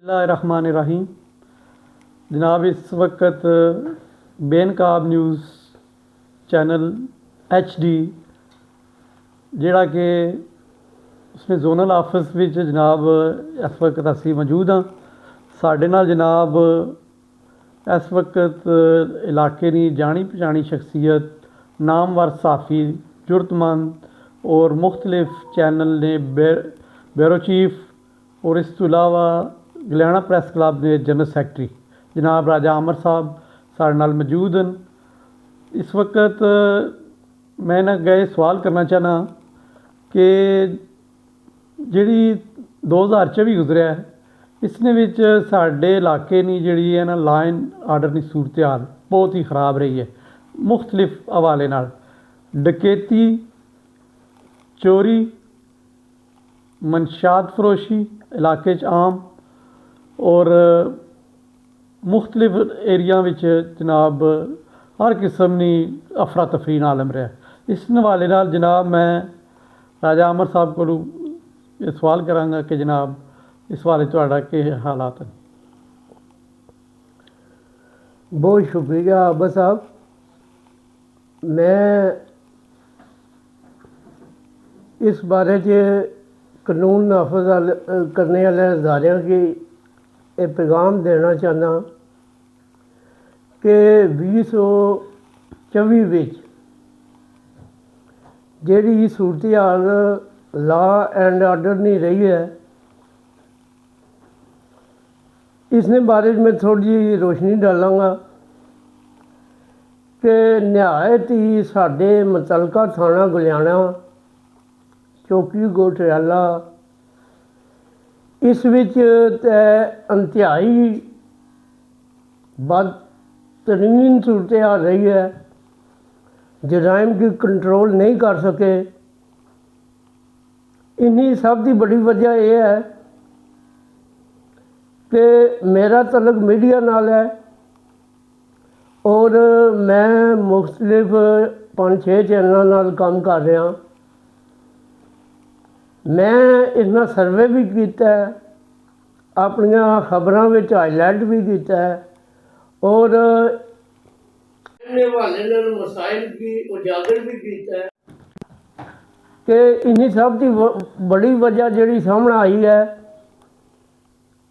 बिस्मिल्लाहिर्रहमानिर्रहीम। जनाब इस वक्त बेनकाब न्यूज़ चैनल HD जिहड़ा कि उसमें जोनल आफिस विच जनाब इस वक्त असी मौजूद हाँ। साडे नाल जनाब इस वक्त इलाके की जानी पछानी शख्सियत नामवर सहाफ़ी जुरतमंद और मुख्तलिफ चैनल ने ब्यूरो चीफ और इस तो इलावा गलियाना प्रैस क्लब के जनरल सैकटरी जनाब राजा अमर साहब साढ़े नाल मौजूद हैं। इस वक्त मैं इन्हां अगे सवाल करना चाहना कि जिहड़ी 2024 गुजरिया है इसने विच साडे इलाके नी जिहड़ी है ना लॉ एंड आर्डर की सूरत हाल बहुत ही खराब रही है। मुख्तलिफ हवाले नाल डकैती, चोरी, मनशात फरोशी इलाके च आम और मुख्तलिफ एरिया विच जनाब हर किस्म की अफरा तफरी नाल आलम रहा। इस हवाले नाल जनाब मैं राजा अमर साहब को ये सवाल करांगा कि जनाब इस हवाले तुहाडा के हालात हैं। बहुत शुक्रिया आबा साहब। मैं इस बारे कानून नाफज करने वाले अदारों की एक पैगाम देना चाहना कि 2024 विच जिहड़ी सूरत हाल लॉ एंड आर्डर नहीं रही है इसने बारे में थोड़ी जी रोशनी डालांगा कि नहायत ही साडे मुतलका थाना गलियाना चौकी गोटयाला इस विच इंतहाई बदतरीन सूरत हाल रही है। जराइम की कंट्रोल नहीं कर सके। इन्हीं सब की बड़ी वजह यह है कि मेरा तलक मीडिया नाल है और मैं मुख्तलिफ 5-6 चैनलों नाल काम कर रहा। मैं इसना सर्वे भी किया है, अपनिया खबरों में हाईलाइट भी किया है और मसाइल की उजागर भी किया है कि इन्हीं सब की बड़ी वजह जी सामने आई है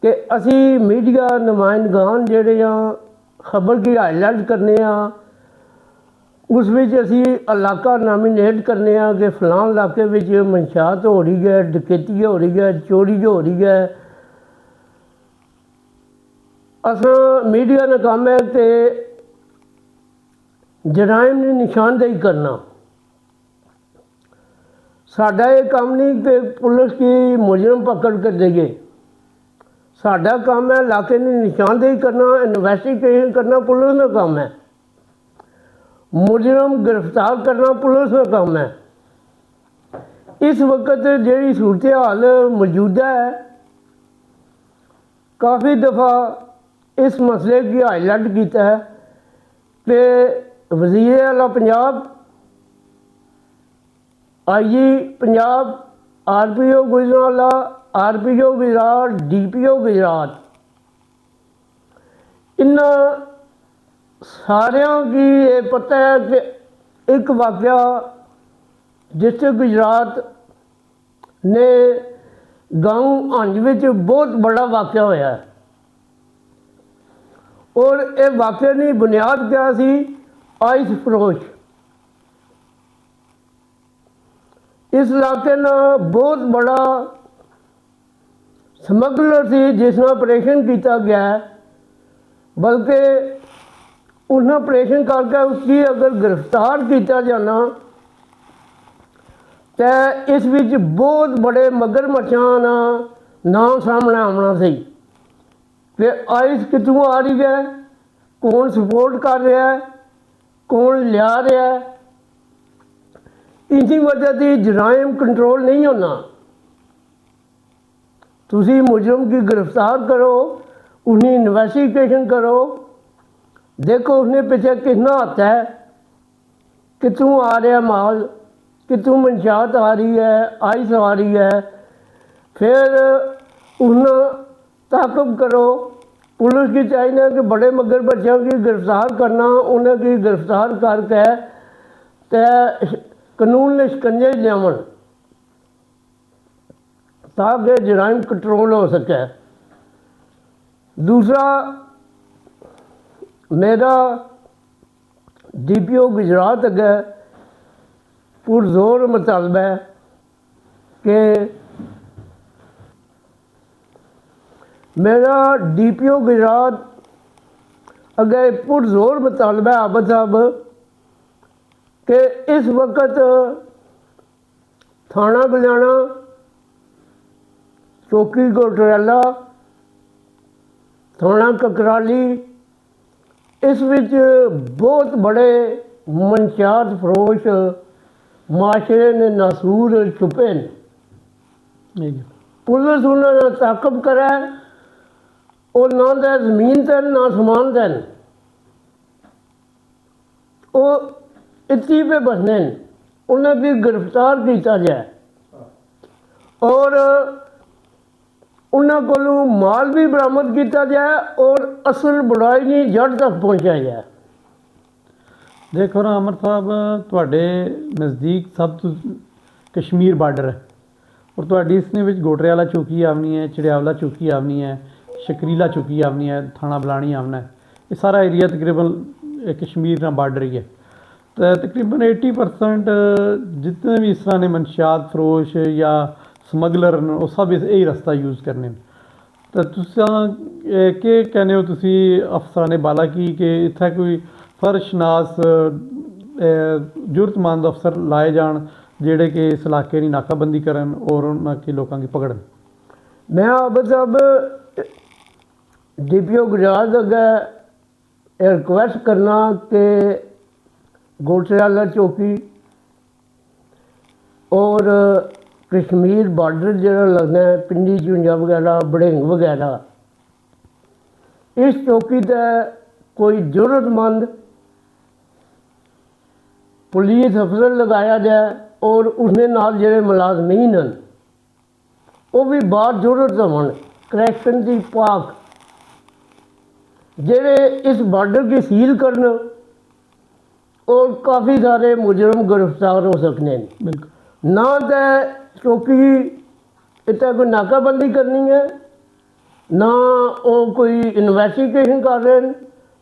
कि असी मीडिया नुमाइंदगान जोड़े खबर की हाईलाइट करने उस असी इलाका नॉमिनेट करने कि फलां इलाके में मनशात हो रही है, डकैती हो रही है, चोरी हो रही है। असा मीडिया का काम है कि जराइम की निशानदेही करना। साडा ये काम नहीं कि पुलिस की मुजरम पकड़ कर देंगे। साडा काम है इलाके की निशानदेही करना, इन्वेस्टिगेशन करना पुलिस का काम है। मुजरम गिरफ्तार करना पुलिस का काम है। इस वक्त जी सूरत हाल मौजूदा है काफ़ी दफ़ा इस मसले की हाईलाइट किया है कि वज़ीर आला Punjab, IG Punjab, RPO Gujranwala, RPO Gujarat, DPO Gujarat इन सारियों की ये पता है कि एक वाक़या डिस्ट्रिक्ट गुजरात ने गांव हंज विच बहुत बड़ा वाक़या होया है और ये वाक़े की बुनियाद क्या सी? आइस फरोश। इस इलाके ना बहुत बड़ा स्मगलर सी जिसने ऑपरेशन किया गया है, बल्कि उन्हें ऑपरेशन करके उसकी अगर गिरफ्तार किया जाना तो इस विच बहुत बड़े मगरमच्छां का नाम सामने आना सी कि आइस कितों आ रही है, कौन सपोर्ट कर रहा है, कौन लिया रहा है। इसी वजह से जराइम कंट्रोल नहीं होना। तुसी मुजरम की गिरफ्तार करो, उन्हें इन्वेस्टिगेशन करो, देखो उसने पीछे कितना हाथ है, कितों आ रहा माल, कितों मनशात आ रही है, आइस आ रही है। फिर उन ताक़ब करो। पुलिस की चाहिए कि बड़े मगर बच्चों की गिरफ्तार करना, उन्हें की गिरफ्तार करके ते कानून ने शिकंजे लियावन ताकि जराइम कंट्रोल हो सके। दूसरा मेरा DPO गुजरात अगे पुरजोर मुतालबा है कि मेरा DPO गुजरात अगे पुरजोर मुतालबा है आबद साहब कि इस वक्त थाना गुजाना, चौकी कोटराला, थाना ककराली, इस विच बहुत बड़े मनशात फरोश माशरे ने नासूर छुपे ने। ठीक है। पुलिस उन्होंने ताकब करे और ना तो जमीन तन ना समान तन वो इतनी पे बसने उन्हें भी गिरफ्तार किया जाए और उन्होंने को माल भी बरामद किया जाए और असल बुराई नहीं जड़ तक पहुँचाया जाए। देखो ना अमर साहब, ਤੁਹਾਡੇ ਨਜ਼ਦੀਕ ਸਭ ਤੋਂ ਕਸ਼ਮੀਰ ਬਾਰਡਰ ਹੈ ਔਰ ਤੁਹਾਡੀ ਇਸਨੇ ਵਿੱਚ ਗੋਟਰੇਵਾਲਾ ਚੌਕੀ ਆਵਣੀ ਹੈ, ਚੜਿਆਵਲਾ ਚੌਕੀ ਆਵਣੀ ਹੈ, ਸ਼ਕਰੀਲਾ ਚੌਕੀ ਆਵਣੀ ਹੈ, ਥਾਣਾ ਬਲਾਣੀ ਆਵਣਾ ਹੈ। ਇਹ ਸਾਰਾ ਏਰੀਆ ਤਕਰੀਬਨ ਕਸ਼ਮੀਰ ਨਾਲ ਬਾਰਡਰ ਹੀ ਹੈ। तो तकरीबन 80% जितने भी इस तरह ने मनशियात फरोश या समगलर वो सब यही रस्ता यूज़ करने। तो के कहने हो तुसी अफसरान बाला कि इत्थै कोई फर्शनास जरूरतमंद अफसर लाए जान जेड़े कि इस इलाके की नाकाबंदी करन और उन्होंने के लोगों की पकड़न। मैं आबद साहब DPO गुजरात अगे रिक्वेस्ट करना कि गोटराला चौकी और कश्मीर बार्डर जो लगना है पिंडी चुंजा वगैरह बड़ेंग वगैरह, इस चौकी ते कोई जरूरतमंद पुलिस अफसर लगाया जाए और उसने नाल जेड़े मुलाजमीन हैं वो भी बाहर जरूरत होवन करैक्शन की पाक जेड़े इस बार्डर की सील करन और काफ़ी सारे मुजरम गिरफ्तार हो सकते हैं। बिल्कुल ना तो चौकी इतना कोई नाकाबंदी करनी है, ना वो कोई इन्वेस्टिगेशन कर रहे हैं,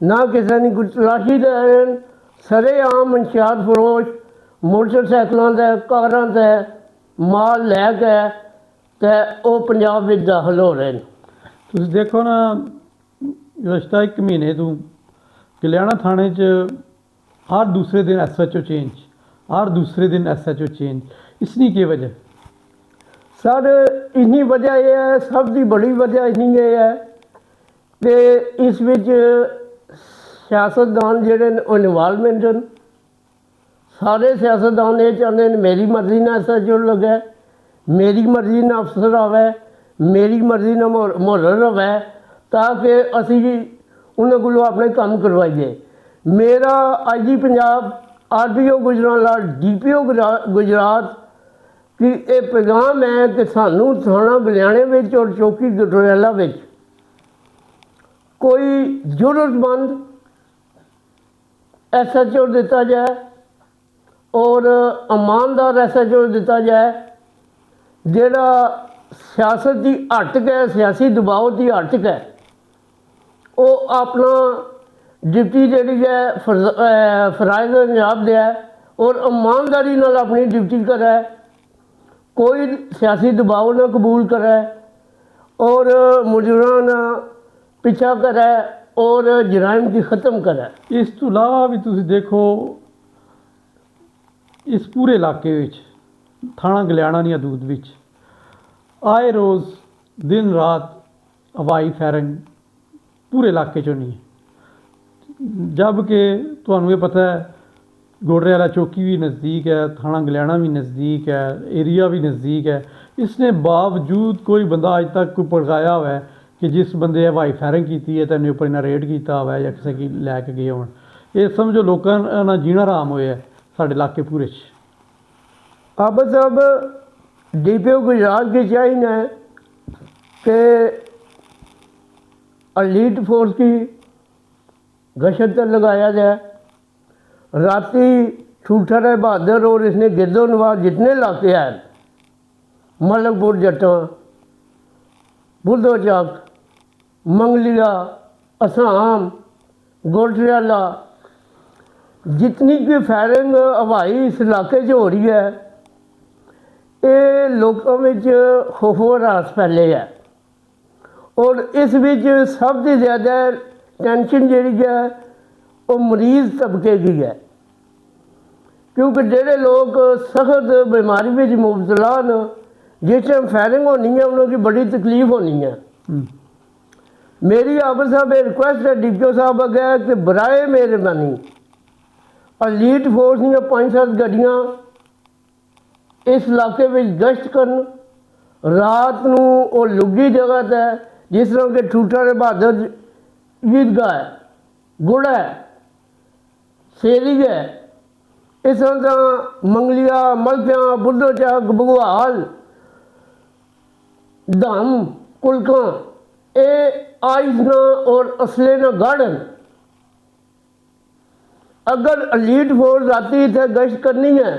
ना किसी ने कोई तलाशी दे रहे हैं। सरेआम मनशियात फरोश मोटरसाइकिलों से कारों से माल लैके ते वो पंजाब में दाखिल हो रहे हैं। तुसी देखो ना गुज़श्ता 1 महीने तो कल्याणा थाने च हर दूसरे दिन SHO चेंज, हर दूसरे दिन SHO चेंज। इसकी क्या वजह? सर इन्नी वजह यह है, सब की बड़ी वजह इन्नी ये है कि इस विच सियासतदान जेडे इन्वालवमेंट हैं, सारे सियासतदान ये चाहते हैं मेरी मर्जी ना SHO लगे, मेरी मर्जी ना अफसर आवे, मेरी मर्जी ना मुहर्र आवे ताकि असी उन्होंने को अपने काम करवाइए। मेरा IG Punjab RPO गुजराला DPO Gujarat की ये पैगाम है कि सानू थाना बलियाने विच और चौकी गटोरेला विच कोई जरूरतमंद SHO दिता जाए और ईमानदार SHO दिता जाए जेड़ा सियासत की हटक है, सियासी दबाव की हटक है, वो अपना डिप्टी जी है फराइज अंजाम दिया और ईमानदारी नाल अपनी डिप्टी करे, कोई सियासी दबाव ना कबूल करे और मुजरां ना पीछा करे और जराइम की ख़त्म करे। इस तो इलावा भी तुसी देखो इस पूरे इलाके विच थाना गलियाना दी हदूद विच आए रोज़ दिन रात हवाई फायरिंग पूरे इलाके चो नहीं है। जबकि तुहानू ये पता है गोटरेवाला चौकी भी नज़दीक है, थाना गलियाना भी नज़दीक है, एरिया भी नज़दीक है। इसने बावजूद कोई बंदा अज तक कोई पकड़ाया हुआ है कि जिस बंदे हवाई फायरिंग की है तो उन्हें उपर इन्हें रेड किया हुआ है या किसी की लैके गए हो। ये समझो लोगों ना जीना हराम होया है साढ़े इलाके पूरे च। आबद साहब DPO गुजरात की चाहिए कि एलीट फोर्स की गश्त पर लगाया जाए। राती छूटा बहादुर और इसने गिरदो नवाज जितने इलाके हैं, मलकपुर जट्टा, बुद्धो चक, मंगलिया, असाम, गोटरियाला, जितनी भी फायरिंग हवाई इस इलाके 'ਚ हो रही है, ये लोगों में खौफ व हरास फैले है। और इस विच सब से ज़्यादा टेंशन जी है वो मरीज़ तबके की है, क्योंकि जोड़े लोग सख्त बीमारी में मुबतला न, जिस टाइम फायरिंग होनी है उन्होंने बड़ी तकलीफ होनी है। मेरी आप साहब रिक्वेस्ट है DPO साहब अगे कि बराए मेहरबानी एलीट फोर्स दी 5-7 गाड़ियाँ इस इलाके में गश्त करन। रात नूं वो लुगी जगह है जिस तरह के ठूठा दे बहादुर ईदगाह है, गुड़ा है, सेरी है, इस तरह मंगलिया, मलकिया, बुद्धो चक, भगवाल, धम, कुलका, ये आइस ना और असले ना गार्डन। अगर एलीट फोर्स राती इतने गश्त करनी है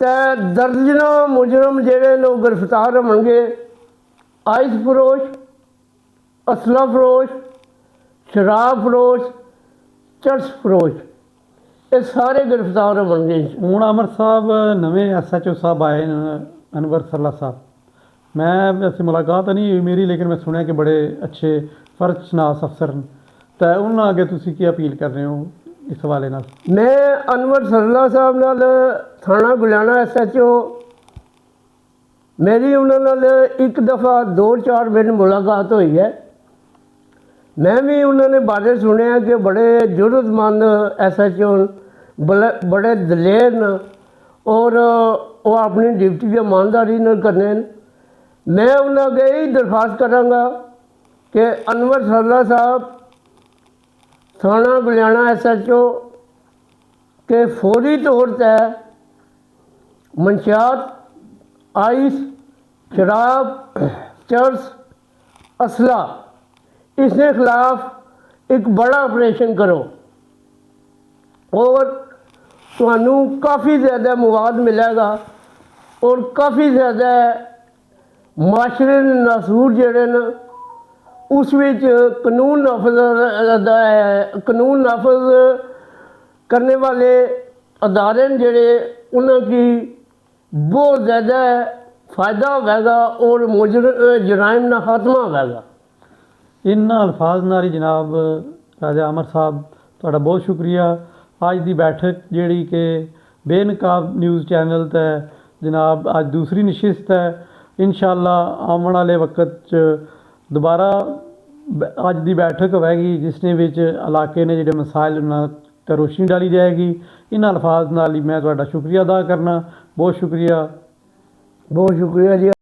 तो दर्जना मुजरम जेड़े लोग गिरफ्तार होंगे। आइस फरोश, असला फरोश, शराब फरोश, चरस फरोश, ये सारे गिरफ्तार होंगे। ਹੁਣ ਅਮਰ ਸਾਹਿਬ ਨਵੇਂ SHO ਸਾਹਿਬ ਆਏ ਨੇ, ਅਨਵਰ ਸਰਲਾ ਸਾਹਿਬ। ਮੈਂ ਵੈਸੇ ਮੁਲਾਕਾਤ ਨਹੀਂ ਹੋਈ ਮੇਰੀ, ਲੇਕਿਨ ਮੈਂ ਸੁਣਿਆ ਕਿ ਬੜੇ ਅੱਛੇ ਫਰਜ਼ਸ਼ਨਾਸ ਅਫਸਰ ਨੇ। ਤਾਂ ਉਹਨਾਂ ਅੱਗੇ ਤੁਸੀਂ ਕੀ ਅਪੀਲ ਕਰ ਰਹੇ ਹੋ ਇਸ ਹਵਾਲੇ ਨਾਲ? मैं अनवर सरला साहब नाल थाना गुलियाना SHO मेरी उन्होंने नाल एक दफ़ा 2-4 दिन मुलाकात हुई है। मैं भी उन्होंने बारे सुने कि बड़े जरूरतमंद SHO बड़े दलेर न और वो अपनी ड्यूटी की ईमानदारी न करने। मैं उन्होंने अगे यही दरख्वास्त कराँगा कि अनवर सरला साहब थाना गुलियाना SHO के फौरी तौर पर मंशियात, आइस, शराब, चरस, असला, इसके खिलाफ एक बड़ा ऑपरेशन करो और तुहानू काफ़ी ज़्यादा मवाद मिलेगा और काफ़ी ज़्यादा माशरे नासूर जड़े न उस विच कानून नाफज करने वाले अदारे जड़े उनकी बहुत ज़्यादा फ़ायदा होगा और जराइम का खात्मा होगा। इन्हां अल्फाज नाल ही जनाब राजा अमर साहब तुहाडा बहुत शुक्रिया। अज की बैठक जिहड़ी कि बेनकाब न्यूज़ चैनल ते जनाब अज दूसरी नशिस्त है। इंशाअल्लाह आने वाले वक्त च दोबारा अज की बैठक होगी जिसने विच इलाके ने जिहड़े मसाइल उन्हां ते रोशनी डाली जाएगी। इन्हां अल्फाज नाल ही मैं तुहाडा शुक्रिया अदा करना। बहुत शुक्रिया जी।